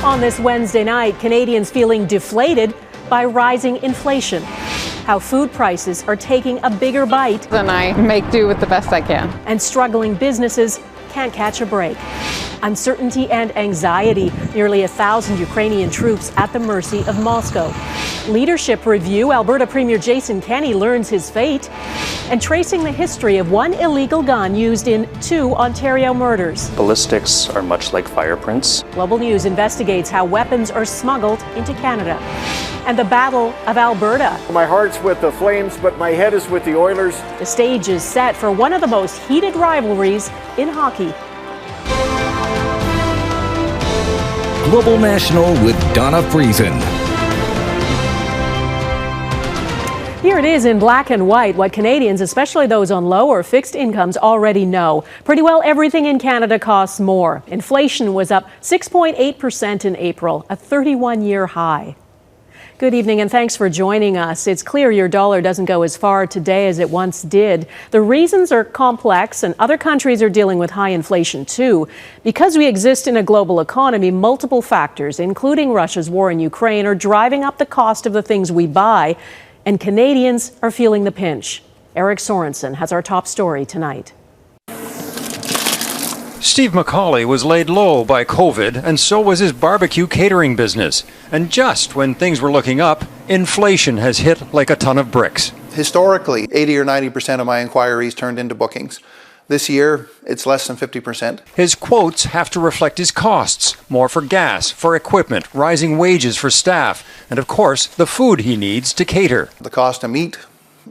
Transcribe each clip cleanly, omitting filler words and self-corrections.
On this Wednesday night, Canadians feeling deflated by rising inflation. How food prices are taking a bigger bite. Then I make do with the best I can. And struggling businesses can't catch a break. Uncertainty and anxiety. Nearly 1,000 Ukrainian troops at the mercy of Moscow. Leadership review. Alberta Premier Jason Kenney learns his fate. And tracing the history of one illegal gun used in 2 Ontario murders. Ballistics are much like fireprints. Global News investigates how weapons are smuggled into Canada. And the Battle of Alberta. My heart's with the Flames, but my head is with the Oilers. The stage is set for one of the most heated rivalries in hockey. Global National with Donna Friesen. Here it is in black and white, what Canadians, especially those on low or fixed incomes, already know. Pretty well everything in Canada costs more. Inflation was up 6.8% in April, a 31-year high. Good evening and thanks for joining us. It's clear your dollar doesn't go as far today as it once did. The reasons are complex and other countries are dealing with high inflation too. Because we exist in a global economy, multiple factors, including Russia's war in Ukraine, are driving up the cost of the things we buy, and Canadians are feeling the pinch. Eric Sorensen has our top story tonight. Steve McCauley was laid low by COVID, and so was his barbecue catering business. And just when things were looking up, inflation has hit like a ton of bricks. Historically, 80 or 90% of my inquiries turned into bookings. This year, it's less than 50%. His quotes have to reflect his costs. More for gas, for equipment, rising wages for staff, and of course, the food he needs to cater. The cost of meat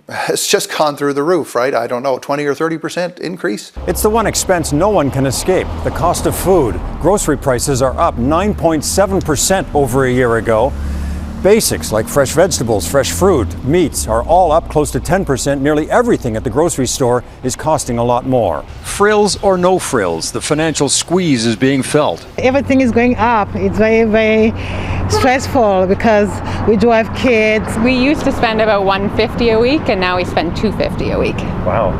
has just gone through the roof, right? I don't know, 20 or 30% increase? It's the one expense no one can escape, the cost of food. Grocery prices are up 9.7% over a year ago. Basics like fresh vegetables, fresh fruit, meats are all up close to 10%. Nearly everything at the grocery store is costing a lot more. Frills or no frills, the financial squeeze is being felt. Everything is going up. It's very, very stressful because we do have kids. We used to spend about $150 a week and now we spend $250 a week. Wow.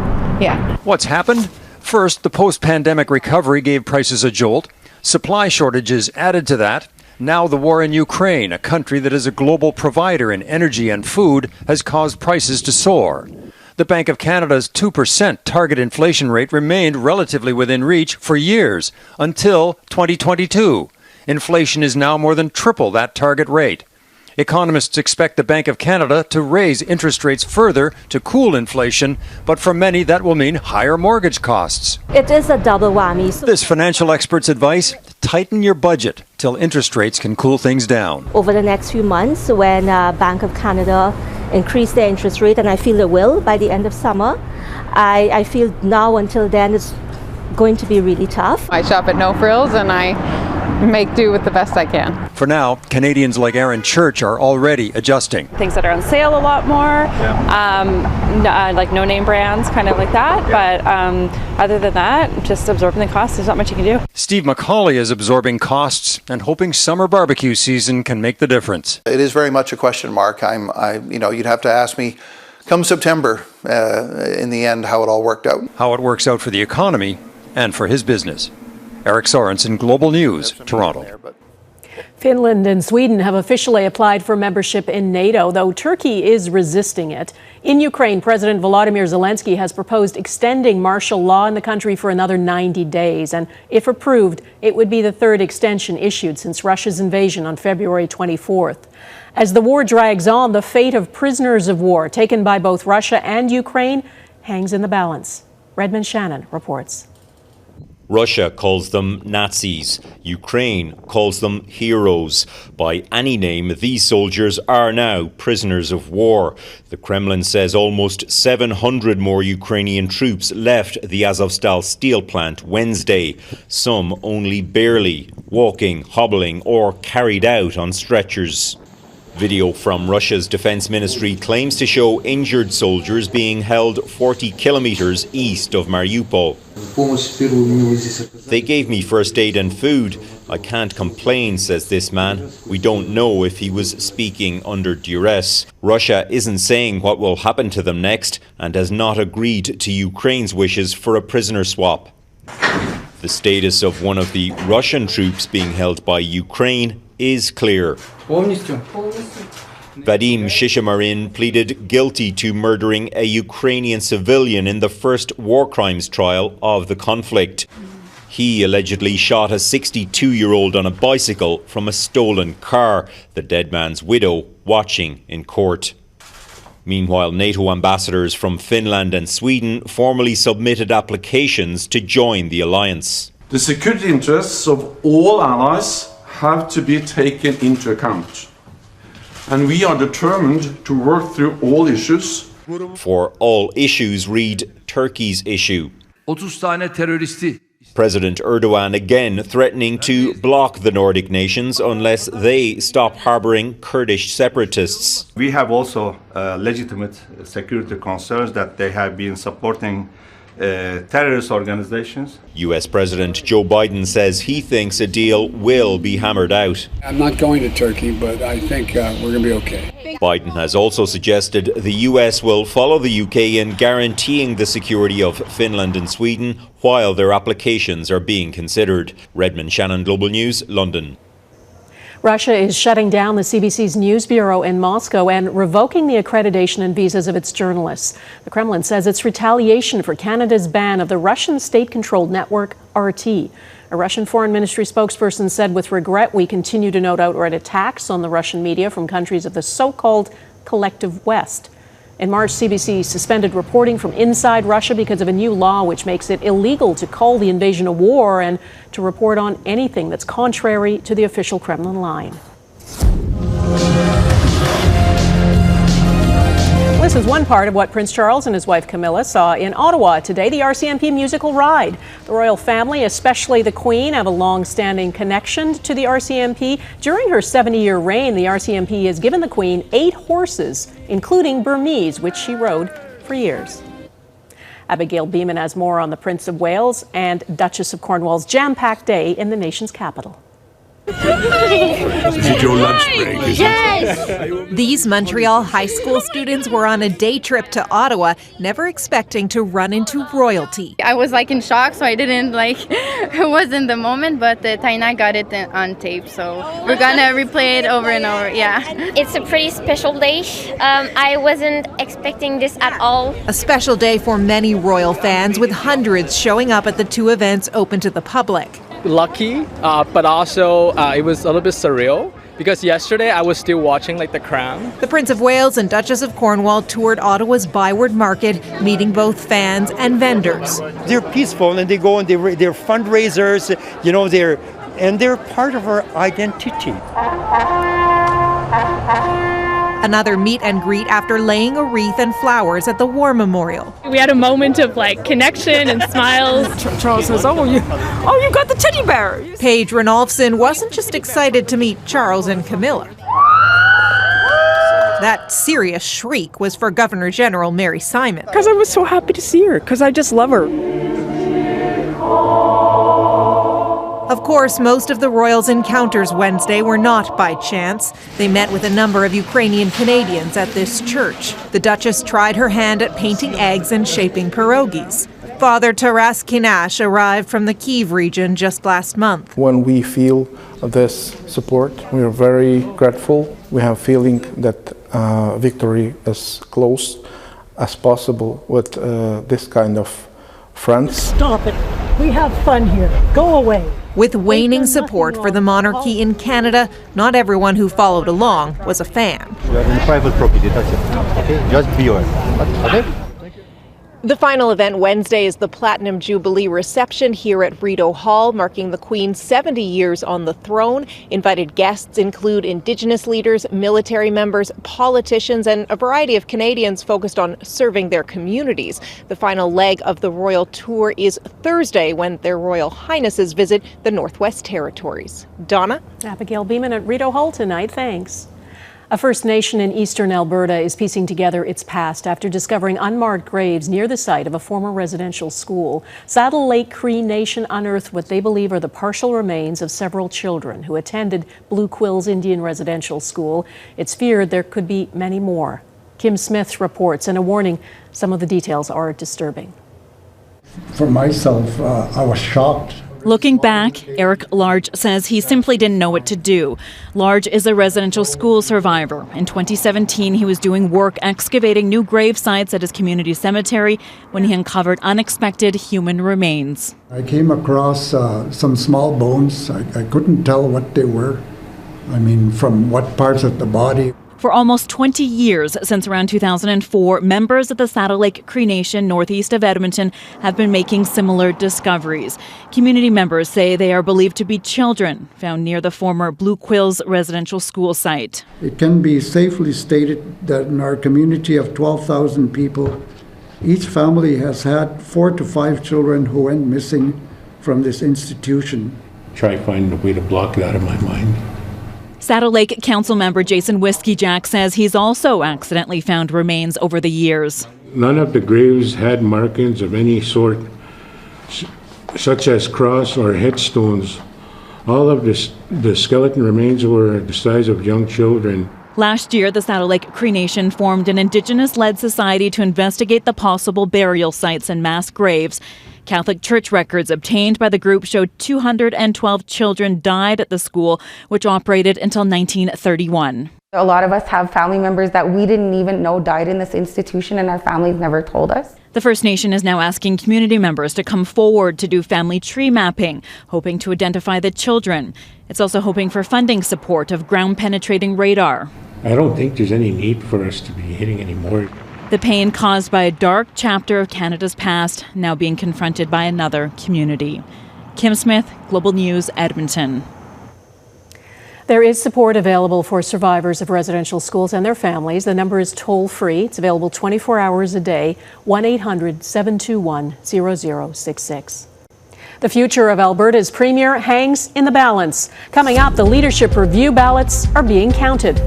Yeah. What's happened? First, the post-pandemic recovery gave prices a jolt. Supply shortages added to that. Now the war in Ukraine, a country that is a global provider in energy and food, has caused prices to soar. The Bank of Canada's 2% target inflation rate remained relatively within reach for years, until 2022. Inflation is now more than triple that target rate. Economists expect the Bank of Canada to raise interest rates further to cool inflation, but for many that will mean higher mortgage costs. It is a double whammy. This financial expert's advice: tighten your budget till interest rates can cool things down. Over the next few months, when Bank of Canada increase their interest rate, and I feel it will by the end of summer, I feel now until then it's going to be really tough. I shop at No Frills and I make do with the best I can. For now, Canadians like Aaron Church are already adjusting. Things that are on sale a lot more, like no-name brands, kind of like that. But other than that, just absorbing the costs, there's not much you can do. Steve McCauley is absorbing costs and hoping summer barbecue season can make the difference. It is very much a question mark. You'd have to ask me come September, in the end, how it all worked out. How it works out for the economy and for his business. Eric Sorensen, Global News, Toronto. Finland and Sweden have officially applied for membership in NATO, though Turkey is resisting it. In Ukraine, President Volodymyr Zelensky has proposed extending martial law in the country for another 90 days. And if approved, it would be the third extension issued since Russia's invasion on February 24th. As the war drags on, the fate of prisoners of war taken by both Russia and Ukraine hangs in the balance. Redmond Shannon reports. Russia calls them Nazis. Ukraine calls them heroes. By any name, these soldiers are now prisoners of war. The Kremlin says almost 700 more Ukrainian troops left the Azvostal steel plant Wednesday. Some only barely, walking, hobbling, or carried out on stretchers. Video from Russia's defense ministry claims to show injured soldiers being held 40 kilometers east of Mariupol. They gave me first aid and food. I can't complain, says this man. We don't know if he was speaking under duress. Russia isn't saying what will happen to them next and has not agreed to Ukraine's wishes for a prisoner swap. The status of one of the Russian troops being held by Ukraine is clear. Vadim Shishimarin pleaded guilty to murdering a Ukrainian civilian in the first war crimes trial of the conflict. He allegedly shot a 62-year-old on a bicycle from a stolen car, the dead man's widow watching in court. Meanwhile, NATO ambassadors from Finland and Sweden formally submitted applications to join the alliance. The security interests of all allies have to be taken into account. And we are determined to work through all issues. For all issues, read Turkey's issue. 30 tane teröristi. President Erdogan again threatening to block the Nordic nations unless they stop harbouring Kurdish separatists. We have also legitimate security concerns that they have been supporting terrorist organizations. US President Joe Biden says he thinks a deal will be hammered out. I'm not going to Turkey, but I think we're going to be okay. Biden has also suggested the US will follow the UK in guaranteeing the security of Finland and Sweden while their applications are being considered. Redmond Shannon, Global News, London. Russia is shutting down the CBC's news bureau in Moscow and revoking the accreditation and visas of its journalists. The Kremlin says it's retaliation for Canada's ban of the Russian state-controlled network RT. A Russian Foreign Ministry spokesperson said, "With regret, we continue to note outright attacks on the Russian media from countries of the so-called collective West." In March, CBC suspended reporting from inside Russia because of a new law which makes it illegal to call the invasion a war and to report on anything that's contrary to the official Kremlin line. This is one part of what Prince Charles and his wife Camilla saw in Ottawa today, the RCMP musical ride. The royal family, especially the Queen, have a long-standing connection to the RCMP. During her 70-year reign, the RCMP has given the Queen 8 horses, including Burmese, which she rode for years. Abigail Bimman has more on the Prince of Wales and Duchess of Cornwall's jam-packed day in the nation's capital. Is it your lunch break? Yes! These Montreal high school students were on a day trip to Ottawa, never expecting to run into royalty. I was in shock, so I didn't it wasn't the moment, but Taina got it on tape, so we're gonna replay it over and over, yeah. It's a pretty special day. I wasn't expecting this at all. A special day for many royal fans, with hundreds showing up at the 2 events open to the public. Lucky, but also it was a little bit surreal because yesterday I was still watching The Crown. The Prince of Wales and Duchess of Cornwall toured Ottawa's Byward Market, meeting both fans and vendors. They're peaceful and they go and they're fundraisers, they're part of our identity. Another meet and greet after laying a wreath and flowers at the War Memorial. We had a moment of connection and smiles. Charles says, oh, you got the teddy bear. Paige Ranolfson wasn't just excited to meet Charles and Camilla. That serious shriek was for Governor General Mary Simon. Because I was so happy to see her, because I just love her. Of course, most of the royals' encounters Wednesday were not by chance. They met with a number of Ukrainian Canadians at this church. The Duchess tried her hand at painting eggs and shaping pierogies. Father Taras Kinash arrived from the Kyiv region just last month. When we feel this support, we are very grateful. We have a feeling that victory is close as possible with this kind of friends. Stop it. We have fun here. Go away. With waning support for the monarchy in Canada, not everyone who followed along was a fan. You are in private property, that's it. Okay? Just be aware. Okay? The final event Wednesday is the Platinum Jubilee reception here at Rideau Hall, marking the Queen's 70 years on the throne. Invited guests include Indigenous leaders, military members, politicians, and a variety of Canadians focused on serving their communities. The final leg of the royal tour is Thursday, when their Royal Highnesses visit the Northwest Territories. Donna? Abigail Bimman at Rideau Hall tonight. Thanks. A First Nation in eastern Alberta is piecing together its past after discovering unmarked graves near the site of a former residential school. Saddle Lake Cree Nation unearthed what they believe are the partial remains of several children who attended Blue Quills Indian Residential School. It's feared there could be many more. Kim Smith reports, and a warning, some of the details are disturbing. For myself, I was shocked Looking back, Eric Large says he simply didn't know what to do. Large is a residential school survivor. In 2017, he was doing work excavating new grave sites at his community cemetery when he uncovered unexpected human remains. I came across some small bones. I couldn't tell what they were. I mean, from what parts of the body. For almost 20 years, since around 2004, members of the Saddle Lake Cree Nation northeast of Edmonton have been making similar discoveries. Community members say they are believed to be children found near the former Blue Quills residential school site. It can be safely stated that in our community of 12,000 people, each family has had 4 to 5 children who went missing from this institution. Try to find a way to block it out of my mind. Saddle Lake Council member Jason Whiskey Jack says he's also accidentally found remains over the years. None of the graves had markings of any sort, such as cross or headstones. All of the skeleton remains were the size of young children. Last year, the Saddle Lake Cree Nation formed an Indigenous-led society to investigate the possible burial sites and mass graves. Catholic Church records obtained by the group showed 212 children died at the school, which operated until 1931. A lot of us have family members that we didn't even know died in this institution, and our families never told us. The First Nation is now asking community members to come forward to do family tree mapping, hoping to identify the children. It's also hoping for funding support of ground-penetrating radar. I don't think there's any need for us to be hitting anymore. The pain caused by a dark chapter of Canada's past now being confronted by another community. Kim Smith, Global News, Edmonton. There is support available for survivors of residential schools and their families. The number is toll-free. It's available 24 hours a day, 1-800-721-0066. The future of Alberta's premier hangs in the balance. Coming up, the leadership review ballots are being counted.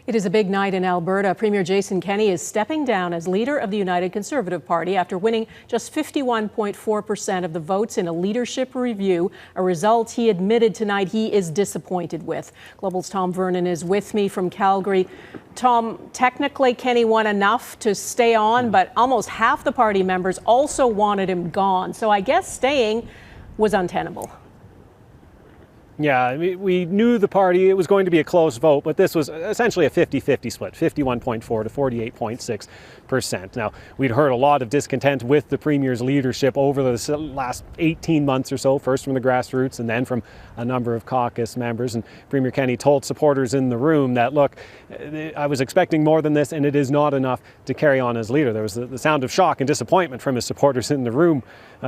It is a big night in Alberta. Premier Jason Kenney is stepping down as leader of the United Conservative Party after winning just 51.4% of the votes in a leadership review, a result he admitted tonight he is disappointed with. Global's Tom Vernon is with me from Calgary. Tom, technically Kenney won enough to stay on, but almost half the party members also wanted him gone. So I guess staying was untenable. Yeah, we knew the party, it was going to be a close vote, but this was essentially a 50-50 split, 51.4 to 48.6%. Now, we'd heard a lot of discontent with the Premier's leadership over the last 18 months or so, first from the grassroots and then from a number of caucus members. And Premier Kenney told supporters in the room that, look, I was expecting more than this and it is not enough to carry on as leader. There was the sound of shock and disappointment from his supporters in the room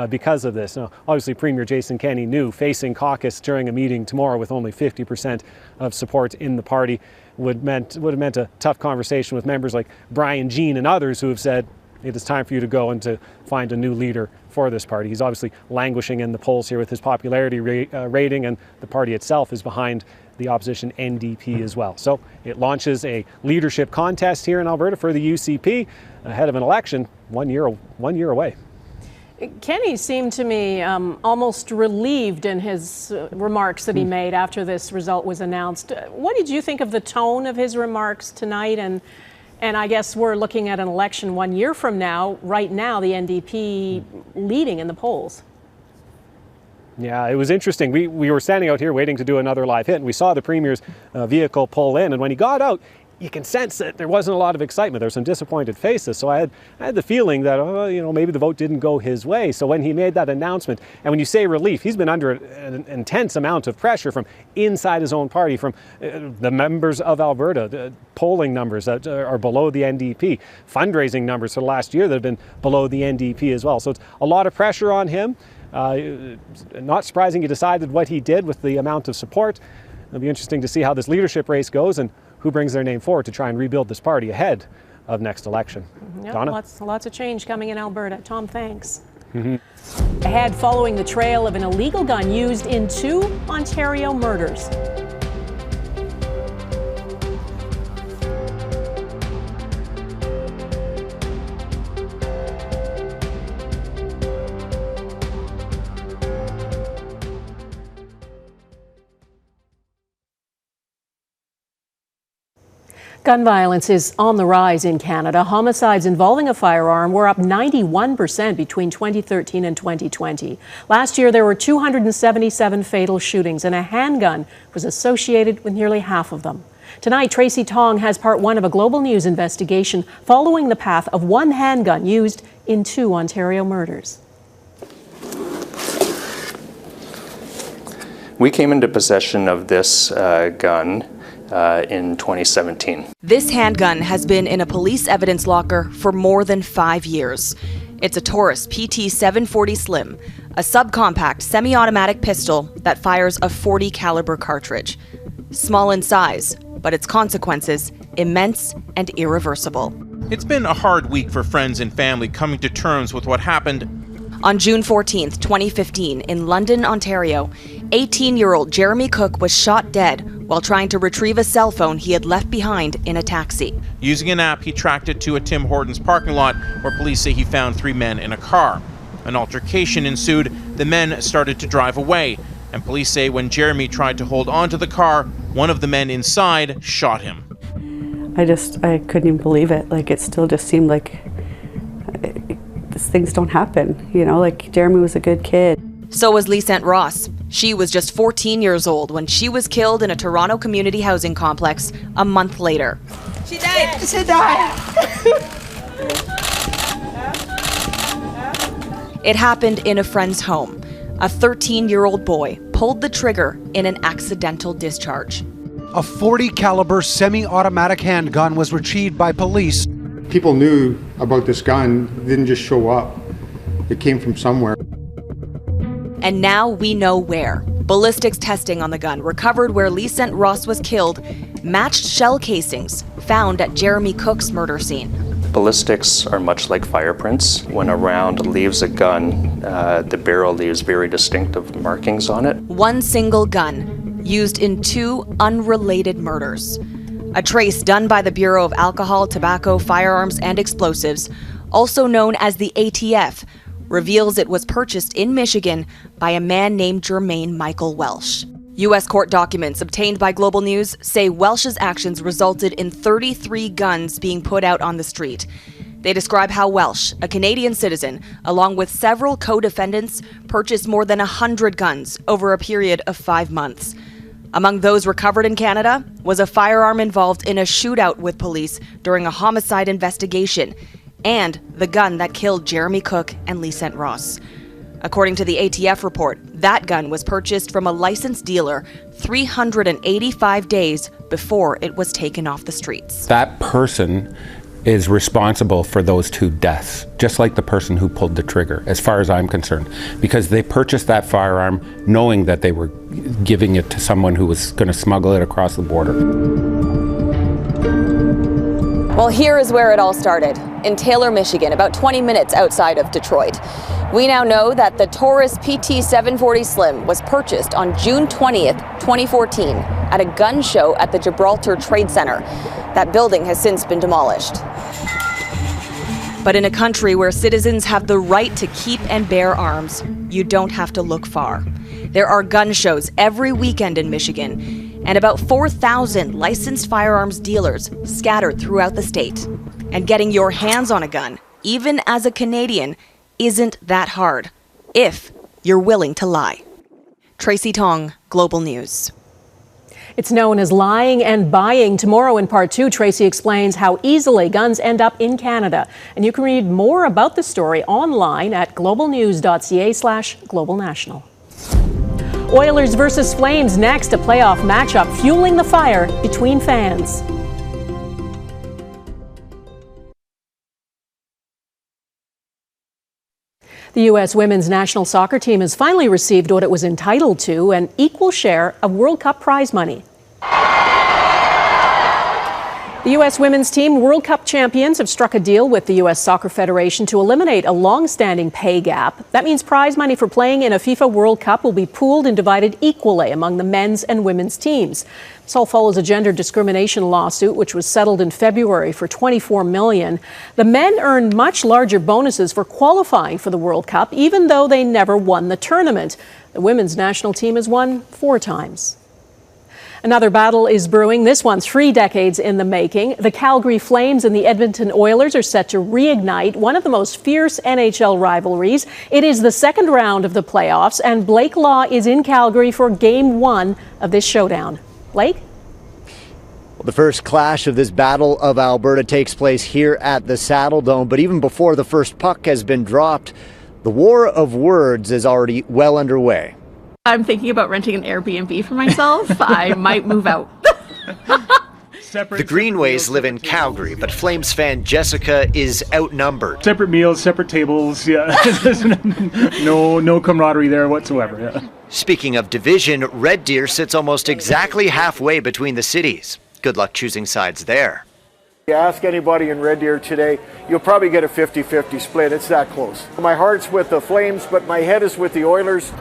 because of this. Now, obviously, Premier Jason Kenney knew facing caucus during a meeting tomorrow with only 50% of support in the party would have meant a tough conversation with members like Brian Jean and others who have said it is time for you to go and to find a new leader for this party. He's obviously languishing in the polls here with his popularity rating, and the party itself is behind the opposition NDP as well. So it launches a leadership contest here in Alberta for the UCP ahead of an election 1 year away. Kenney seemed to me almost relieved in his remarks that he made after this result was announced. What did you think of the tone of his remarks tonight? And I guess we're looking at an election 1 year from now. Right now, the NDP leading in the polls. Yeah, it was interesting. We were standing out here waiting to do another live hit, and we saw the Premier's vehicle pull in. And when he got out, you can sense that there wasn't a lot of excitement. There were some disappointed faces. So I had the feeling that, maybe the vote didn't go his way. So when he made that announcement, and when you say relief, he's been under an intense amount of pressure from inside his own party, from the members of Alberta, the polling numbers that are below the NDP, fundraising numbers for the last year that have been below the NDP as well. So it's a lot of pressure on him. Not surprising he decided what he did with the amount of support. It'll be interesting to see how this leadership race goes and who brings their name forward to try and rebuild this party ahead of next election. Yep, Donna? lots of change coming in Alberta. Tom, thanks. Ahead, following the trail of an illegal gun used in 2 Ontario murders. Gun violence is on the rise in Canada. Homicides involving a firearm were up 91% between 2013 and 2020. Last year, there were 277 fatal shootings, and a handgun was associated with nearly half of them. Tonight, Tracy Tong has part one of a Global News investigation following the path of one handgun used in 2 Ontario murders. We came into possession of this gun in 2017. This handgun has been in a police evidence locker for more than 5 years. It's a Taurus PT-740 Slim, a subcompact semi-automatic pistol that fires a .40 caliber cartridge. Small in size, but its consequences immense and irreversible. It's been a hard week for friends and family coming to terms with what happened. On June 14th, 2015, in London, Ontario, 18-year-old Jeremy Cook was shot dead while trying to retrieve a cell phone he had left behind in a taxi. Using an app, he tracked it to a Tim Hortons parking lot where police say he found 3 men in a car. An altercation ensued. The men started to drive away, and police say when Jeremy tried to hold on to the car, one of the men inside shot him. I couldn't even believe it. Like, it still just seemed like these things don't happen, you know, like Jeremy was a good kid. So was Lysette Ross. She was just 14 years old when she was killed in a Toronto community housing complex a month later. She died. She died. It happened in a friend's home. A 13-year-old boy pulled the trigger in an accidental discharge. A .40 caliber semi-automatic handgun was retrieved by police. People knew about this gun. It didn't just show up. It came from somewhere. And now we know where. Ballistics testing on the gun recovered where Lysette Ross was killed matched shell casings found at Jeremy Cook's murder scene. Ballistics are much like fireprints. When a round leaves a gun, the barrel leaves very distinctive markings on it. One single gun used in 2 unrelated murders. A trace done by the Bureau of Alcohol, Tobacco, Firearms and Explosives, also known as the ATF, reveals it was purchased in Michigan by a man named Jermaine Michael Welsh. U.S. court documents obtained by Global News say Welsh's actions resulted in 33 guns being put out on the street. They describe how Welsh, a Canadian citizen, along with several co-defendants, purchased more than 100 guns over a period of 5 months. Among those recovered in Canada was a firearm involved in a shootout with police during a homicide investigation, and the gun that killed Jeremy Cook and Lysette Ross. According to the ATF report, that gun was purchased from a licensed dealer 385 days before it was taken off the streets. That person is responsible for those 2 deaths, just like the person who pulled the trigger, as far as I'm concerned, because they purchased that firearm knowing that they were giving it to someone who was going to smuggle it across the border. Well, here is where it all started, in Taylor, Michigan, about 20 minutes outside of Detroit. We now know that the Taurus PT-740 Slim was purchased on June 20th, 2014, at a gun show at the Gibraltar Trade Center. That building has since been demolished. But in a country where citizens have the right to keep and bear arms, you don't have to look far. There are gun shows every weekend in Michigan, and about 4,000 licensed firearms dealers scattered throughout the state. And getting your hands on a gun, even as a Canadian, isn't that hard, if you're willing to lie. Tracy Tong, Global News. It's known as lying and buying. Tomorrow in part 2, Tracy explains how easily guns end up in Canada. And you can read more about the story online at globalnews.ca/globalnational. Oilers versus Flames next, a playoff matchup fueling the fire between fans. The U.S. women's national soccer team has finally received what it was entitled to, an equal share of World Cup prize money. The U.S. women's team, World Cup champions, have struck a deal with the U.S. Soccer Federation to eliminate a long-standing pay gap. That means prize money for playing in a FIFA World Cup will be pooled and divided equally among the men's and women's teams. This all follows a gender discrimination lawsuit, which was settled in February for $24 million. The men earned much larger bonuses for qualifying for the World Cup, even though they never won the tournament. The women's national team has won 4 times. Another battle is brewing. This one 3 decades in the making. The Calgary Flames and the Edmonton Oilers are set to reignite one of the most fierce NHL rivalries. It is the second round of the playoffs, and Blake Law is in Calgary for Game 1 of this showdown. Blake? Well, the first clash of this Battle of Alberta takes place here at the Saddle Dome, but even before the first puck has been dropped, the war of words is already well underway. I'm thinking about renting an Airbnb for myself. I might move out. The Greenways live in Calgary, but Flames fan Jessica is outnumbered. Separate meals, separate tables, yeah. no camaraderie there whatsoever, yeah. Speaking of division, Red Deer sits almost exactly halfway between the cities. Good luck choosing sides there. You ask anybody in Red Deer today, you'll probably get a 50-50 split. It's that close. My heart's with the Flames, but my head is with the Oilers.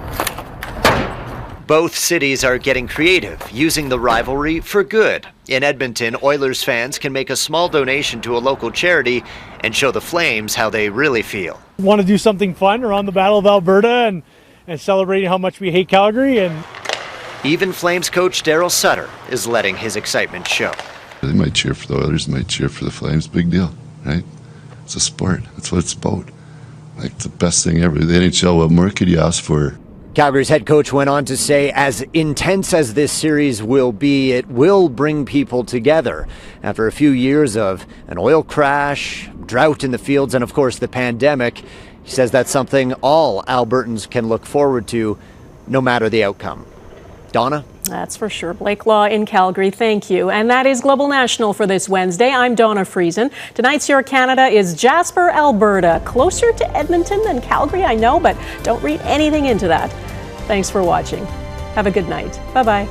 Both cities are getting creative, using the rivalry for good. In Edmonton, Oilers fans can make a small donation to a local charity and show the Flames how they really feel. Want to do something fun around the Battle of Alberta and celebrating how much we hate Calgary. And even Flames coach Daryl Sutter is letting his excitement show. They might cheer for the Oilers, might cheer for the Flames. Big deal, right? It's a sport. That's what it's about. Like, the best thing ever. The NHL, what more could you ask for? Calgary's head coach went on to say, as intense as this series will be, it will bring people together. After a few years of an oil crash, drought in the fields, and of course the pandemic, he says that's something all Albertans can look forward to, no matter the outcome. Donna? That's for sure. Blake Law in Calgary, thank you. And that is Global National for this Wednesday. I'm Donna Friesen. Tonight's Your Canada is Jasper, Alberta. Closer to Edmonton than Calgary, I know, but don't read anything into that. Thanks for watching. Have a good night. Bye-bye.